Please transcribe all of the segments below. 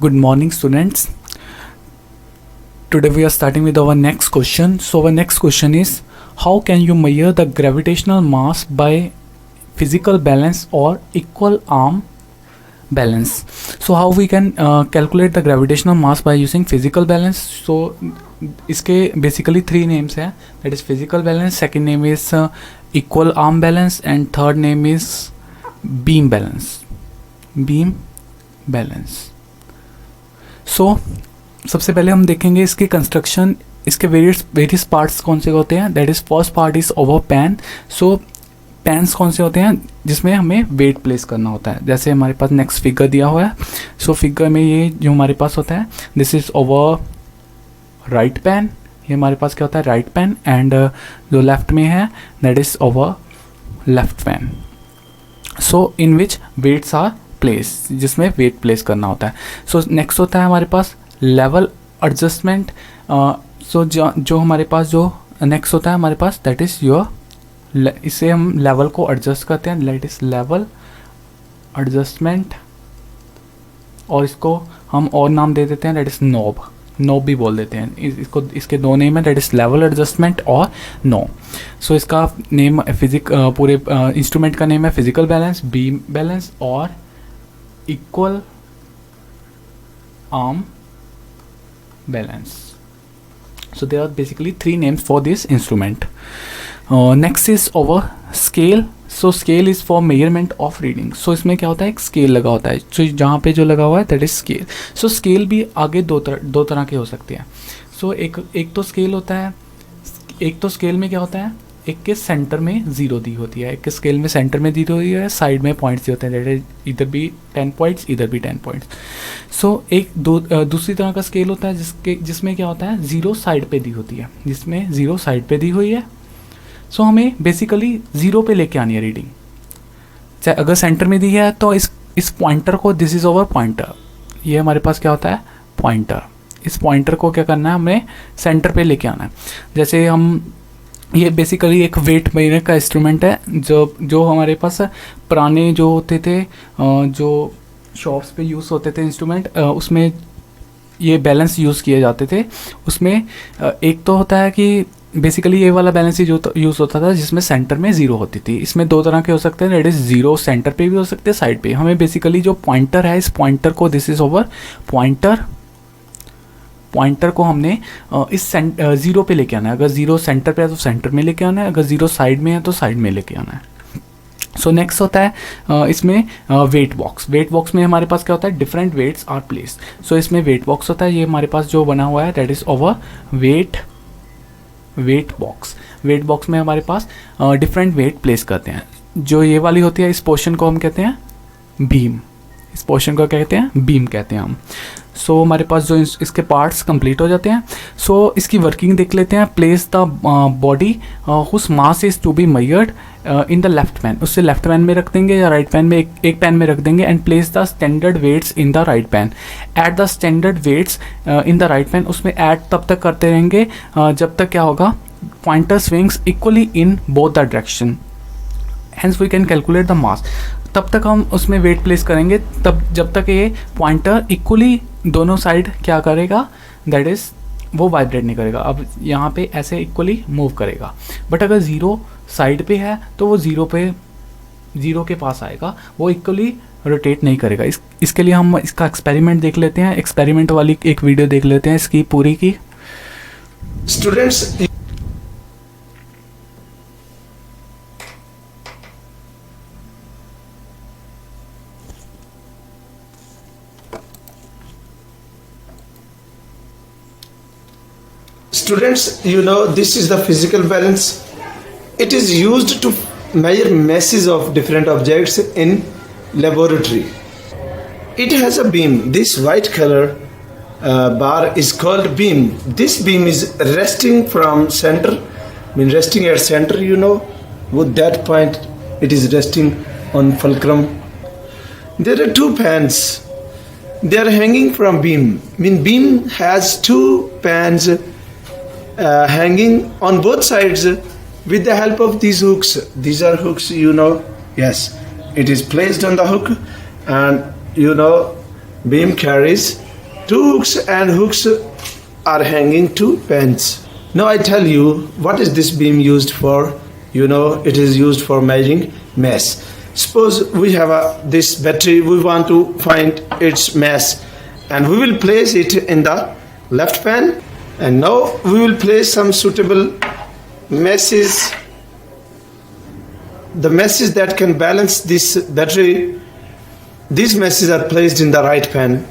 Good morning, students. Today we are starting with our next question. So our next question is, how can you measure the gravitational mass by physical balance or equal arm balance? So how we can calculate the gravitational mass by using physical balance? So इसके basically three names है. That is physical balance, second name is equal arm balance, and third name is beam balance. Beam balance. सो सबसे पहले हम देखेंगे इसकी construction. इसके various parts कौन से होते हैं. That is first part is over pan. So pans कौन से होते हैं जिसमें हमें वेट प्लेस करना होता है. जैसे हमारे पास नेक्स्ट फिगर दिया हुआ है. सो फिगर में ये जो हमारे पास होता है, this is our right pan. ये हमारे पास क्या होता है, राइट पैन. एंड जो लेफ्ट में है that is our left pan. So in which weights are place, जिसमें वेट प्लेस करना होता है. सो नेक्स्ट होता है हमारे पास लेवल एडजस्टमेंट. सो जो हमारे पास जो नेक्स्ट होता है हमारे पास दैट इज़ योर, इसे हम लेवल को एडजस्ट करते हैं. That is level adjustment. और इसको हम और नाम दे देते हैं, दैट इज़ नॉब. नॉब भी बोल देते हैं इसको. इसके दो नेम है, दैट इज़ लेवल एडजस्टमेंट और नॉब. सो इसका नेम पूरे इंस्ट्रूमेंट का नेम है फिजिकल बैलेंस, बीम बैलेंस और equal arm balance. So there are basically three names for this instrument. Next is our scale. So scale is for measurement of reading. So इसमें क्या होता है, एक scale लगा होता है. so जहाँ पे जो लगा हुआ है that is scale. So scale भी आगे दो तरह के हो सकते हैं. so एक तो स्केल होता है, एक तो स्केल में क्या होता है, एक के सेंटर में जीरो दी होती है, एक के स्केल में सेंटर में दी होती है, साइड में पॉइंट्स दिए होते हैं. दैट इज इधर भी 10 पॉइंट्स, इधर भी 10 पॉइंट्स. सो एक दूसरी तरह का स्केल होता है जिसमें क्या होता है, ज़ीरो साइड पे दी होती है, जिसमें ज़ीरो साइड पे दी हुई है. सो हमें बेसिकली ज़ीरो पे लेके आनी है रीडिंग. चाहे अगर सेंटर में दी है तो इस पॉइंटर को, दिस इज़ ओवर पॉइंटर. ये हमारे पास क्या होता है, पॉइंटर. इस पॉइंटर को क्या करना है, हमें सेंटर पे लेके आना है. जैसे हम, ये बेसिकली एक वेट मेजर का इंस्ट्रूमेंट है जो हमारे पास पुराने जो होते थे, जो शॉप्स पे यूज़ होते थे इंस्ट्रूमेंट, उसमें ये बैलेंस यूज़ किए जाते थे. उसमें एक तो होता है कि बेसिकली ये वाला बैलेंस ही जो यूज़ होता था जिसमें सेंटर में ज़ीरो होती थी. इसमें दो तरह के हो सकते हैं, दैट इज़ ज़ीरो सेंटर पे भी हो सकते हैं, साइड पे. हमें बेसिकली जो पॉइंटर है, इस पॉइंटर को, दिस इज़ ओवर पॉइंटर को हमने इस ज़ीरो पे लेके आना है. अगर ज़ीरो सेंटर पे है तो सेंटर में लेके आना है, अगर ज़ीरो साइड में है तो साइड में लेके आना है. सो नेक्स्ट होता है इसमें वेट बॉक्स. वेट बॉक्स में हमारे पास क्या होता है, डिफरेंट वेट्स आर प्लेस्ड. सो इसमें वेट बॉक्स होता है, ये हमारे पास जो बना हुआ है that is over weight box. Wait box में हमारे पास डिफरेंट वेट प्लेस करते हैं. जो ये वाली होती है, इस पोर्शन को हम कहते हैं बीम. इस पोर्शन को क्या कहते हैं, बीम कहते हैं हम. सो हमारे पास जो इसके पार्ट्स कंप्लीट हो जाते हैं. सो इसकी वर्किंग देख लेते हैं. Place the body whose mass is to be measured in the left pan. उससे लेफ्ट पैन में रख देंगे या राइट पैन में, एक पैन में रख देंगे. And place the standard weights in the right pan. At the standard weights in the right pan. उसमें ऐड तब तक करते रहेंगे जब तक क्या होगा, pointer swings equally in both the direction. Hence we can calculate the mass. तब तक हम उसमें वेट प्लेस करेंगे तब जब तक ये पॉइंटर इक्वली दोनों साइड क्या करेगा, दैट इज़ वो वाइब्रेट नहीं करेगा. अब यहाँ पे ऐसे इक्वली मूव करेगा. बट अगर ज़ीरो साइड पे है तो वो ज़ीरो के पास आएगा, वो इक्वली रोटेट नहीं करेगा. इसके लिए हम इसका एक्सपेरिमेंट देख लेते हैं. एक्सपेरिमेंट वाली एक वीडियो देख लेते हैं इसकी पूरी की. Students, you know, this is the physical balance. It is used to measure masses of different objects in laboratory. It has a beam. This white color bar is called beam. This beam is resting from center, resting at center, you know, with that point it is resting on fulcrum. There are two pans. They are hanging from beam. Beam has two pans hanging on both sides with the help of these hooks. These are hooks, you know. Yes, it is placed on the hook, and you know, beam carries two hooks and hooks are hanging two pens. Now I tell you what is this beam used for. You know it is used for measuring mass. Suppose we have this battery, we want to find its mass, and we will place it in the left pen, and now we will place some suitable masses, the masses that can balance this battery. These masses are placed in the right pen.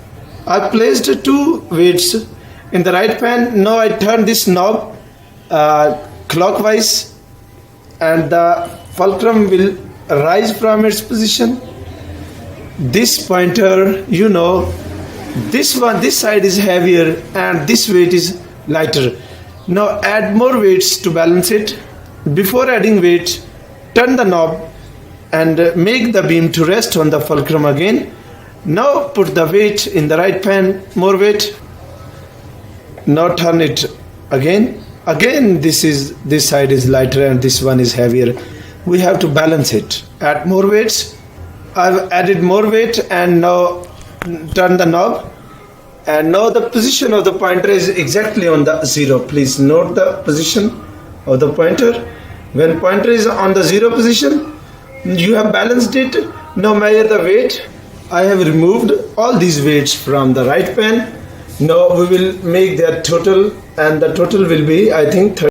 I placed two weights in the right pen. Now I turn this knob clockwise, and the fulcrum will rise from its position. This pointer, you know, this side is heavier and this weight is lighter. Now add more weights to balance it. Before adding weight, turn the knob and make the beam to rest on the fulcrum again. Now put the weight in the right pen, more weight. Now turn it again. Again this side is lighter and this one is heavier. We have to balance it. Add more weights. I've added more weight, and now turn the knob, and now the position of the pointer is exactly on the zero. Please note the position of the pointer. When pointer is on the zero position, you have balanced it. Now measure the weight. I have removed all these weights from the right pen. Now we will make their total, and the total will be, I think,